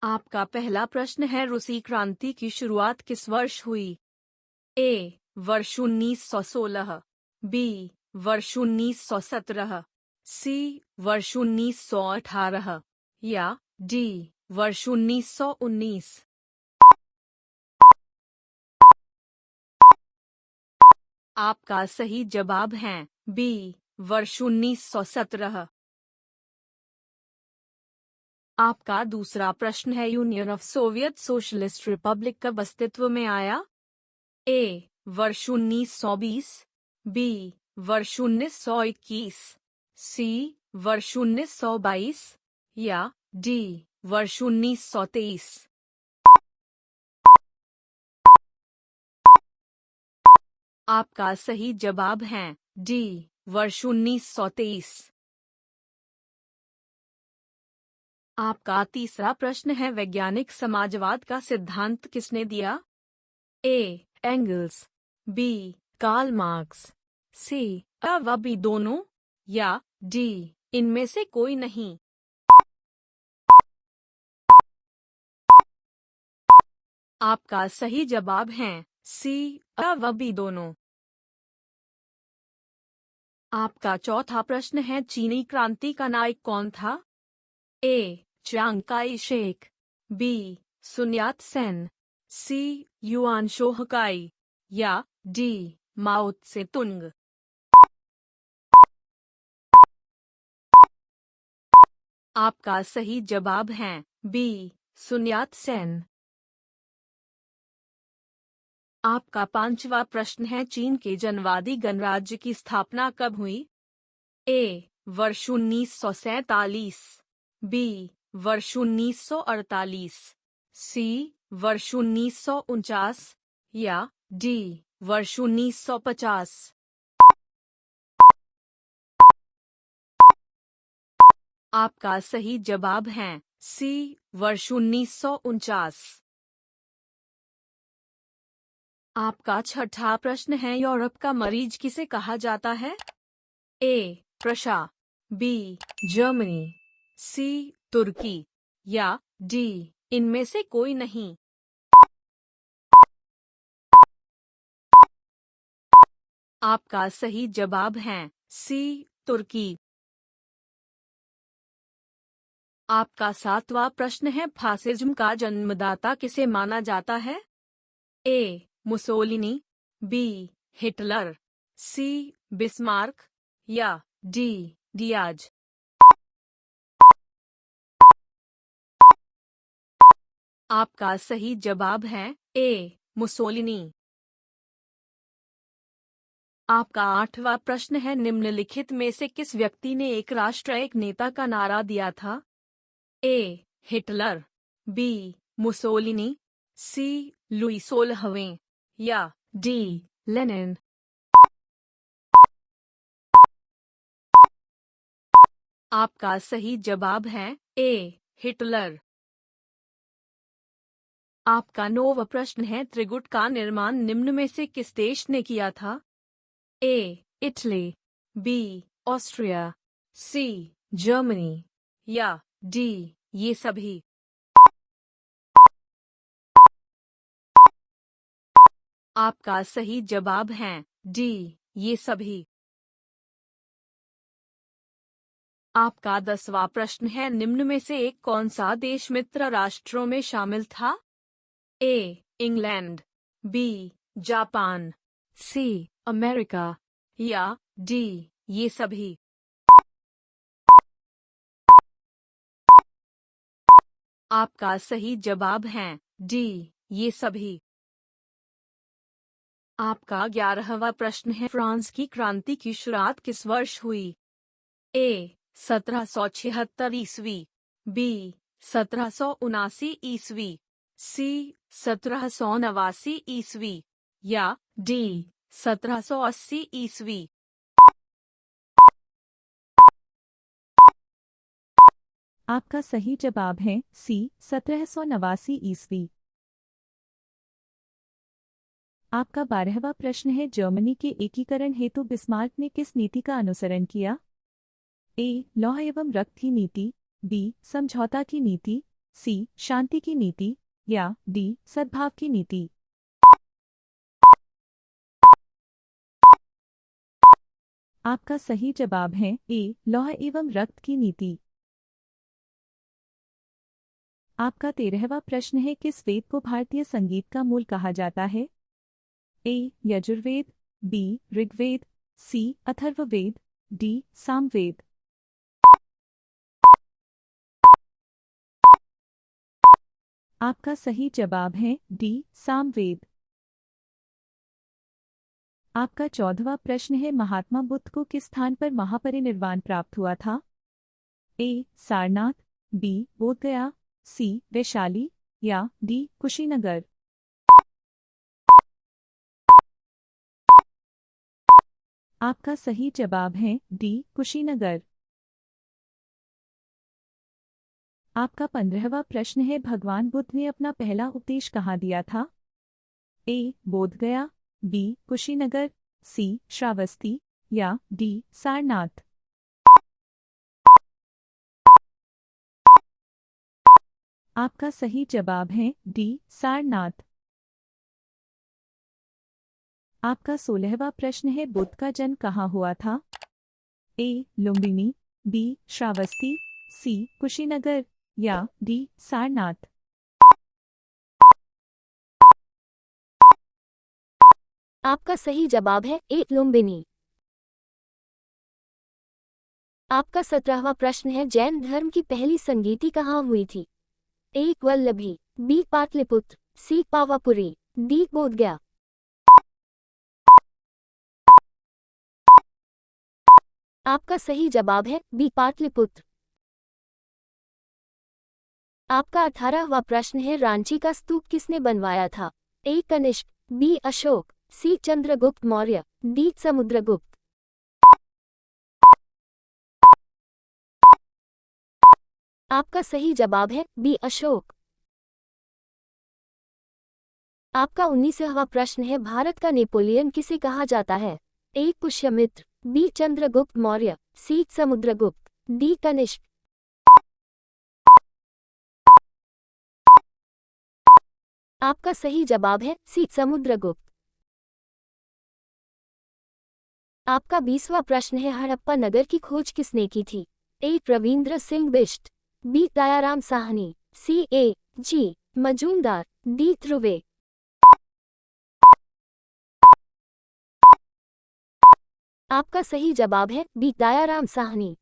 आपका पहला प्रश्न है, रूसी क्रांति की शुरुआत किस वर्ष हुई? ए. वर्ष 1916, बी. वर्ष 1917, सी. वर्ष 1918 या डी. वर्ष 1919। आपका सही जवाब है बी. वर्ष 1917। आपका दूसरा प्रश्न है, union of Soviet socialist Republic कब अस्तित्व में आया? ए. वर्ष 1920, बी. वर्ष 1921, सी. वर्ष 1922 या डी. वर्ष 1923। आपका सही जवाब है डी. वर्ष 1923। आपका तीसरा प्रश्न है, वैज्ञानिक समाजवाद का सिद्धांत किसने दिया? A. Engels, B. Karl Marx, C. व बी दोनों या डी. इनमें से कोई नहीं। आपका सही जवाब है सी. व बी दोनों। आपका चौथा प्रश्न है, चीनी क्रांति का नायक कौन था? A. Chiang Kai Shek, B. Sun Yat Sen, C. Yuan शोहकाई या डी. माओ त्से तुंग। आपका सही जवाब है बी. Sun Yat Sen. आपका पांचवा प्रश्न है, चीन के जनवादी गणराज्य की स्थापना कब हुई? ए. वर्ष 1947, बी. वर्ष 1948, सी. वर्ष 1949 या डी. वर्ष 1950। आपका सही जवाब है सी. वर्ष 1949। आपका छठा प्रश्न है, यूरोप का मरीज किसे कहा जाता है? A. Prussia, B. Germany, C. तुर्की या डी. इनमें से कोई नहीं। आपका सही जवाब है सी. तुर्की। आपका सातवां प्रश्न है, फासिज्म का जन्मदाता किसे माना जाता है? A. Mussolini, B. Hitler, C. Bismarck या डी. डियाज। आपका सही जवाब है ए. मुसोलिनी। आपका आठवां प्रश्न है, निम्नलिखित में से किस व्यक्ति ने एक राष्ट्र एक नेता का नारा दिया था? A. Hitler, B. Mussolini, C. Louis 16वें या डी. लेनिन। आपका सही जवाब है ए. हिटलर। आपका नौवां प्रश्न है, त्रिगुट का निर्माण निम्न में से किस देश ने किया था? A. Italy, B. Austria, C. Germany या डी. ये सभी। आपका सही जवाब है डी. ये सभी। आपका 10वां प्रश्न है, निम्न में से एक कौन सा देश मित्र राष्ट्रों में शामिल था? A. England, B. Japan, C. America या डी. ये सभी। आपका सही जवाब है डी. ये सभी। आपका 11वां प्रश्न है, फ्रांस की क्रांति की शुरुआत किस वर्ष हुई? ए. 1776 ईस्वी, बी. 1779 ईस्वी, सी. 1789 ईस्वी या डी. 1780 ईस्वी। आपका सही जवाब है सी. 1789 ईस्वी। आपका 12वां प्रश्न है, जर्मनी के एकीकरण हेतु बिस्मार्क ने किस नीति का अनुसरण किया? ए. लौह एवं रक्त की नीति, बी. समझौता की नीति, सी शांति की नीति या डी सद्भाव की नीति। आपका सही जवाब है ए लौह एवं रक्त की नीति। आपका 13वां प्रश्न है, किस वेद को भारतीय संगीत का मूल कहा जाता है? ए यजुर्वेद, बी ऋग्वेद, सी अथर्ववेद, डी सामवेद। आपका सही जवाब है डी सामवेद। आपका 14वां प्रश्न है, महात्मा बुद्ध को किस स्थान पर महापरिनिर्वाण प्राप्त हुआ था? ए सारनाथ, बी बोधगया, सी वैशाली या डी कुशीनगर। आपका सही जवाब है डी कुशीनगर। आपका 15वां प्रश्न है, भगवान बुद्ध ने अपना पहला उपदेश कहाँ दिया था? ए बोधगया, बी कुशीनगर, सी श्रावस्ती या डी सारनाथ। आपका सही जवाब है डी सारनाथ। आपका 16वां प्रश्न है, बुद्ध का जन्म कहाँ हुआ था? ए लुम्बिनी, बी श्रावस्ती, सी कुशीनगर या डी सारनाथ। आपका सही जवाब है ए लुम्बिनी। आपका 17वां प्रश्न है, जैन धर्म की पहली संगीति कहाँ हुई थी? ए वल्लभी, बी पाटलिपुत्र, सी पावापुरी, डी बोधगया। आपका सही जवाब है बी पाटलिपुत्र। आपका 18वां प्रश्न है, रांची का स्तूप किसने बनवाया था? ए कनिष्क, बी अशोक, सी चंद्रगुप्त मौर्य, डी समुद्रगुप्त। आपका सही जवाब है बी अशोक। आपका 19वां प्रश्न है, भारत का नेपोलियन किसे कहा जाता है? ए पुष्यमित्र, बी चंद्रगुप्त मौर्य, सी समुद्रगुप्त, डी कनिष्क। आपका सही जवाब है सी समुद्रगुप्त। आपका 20वां प्रश्न है, हड़प्पा नगर की खोज किसने की थी? ए रविंद्र सिंह बिष्ट, बी दयाराम साहनी, सी ए जी मजूमदार, डी ध्रुवे। आपका सही जवाब है बी दयाराम साहनी।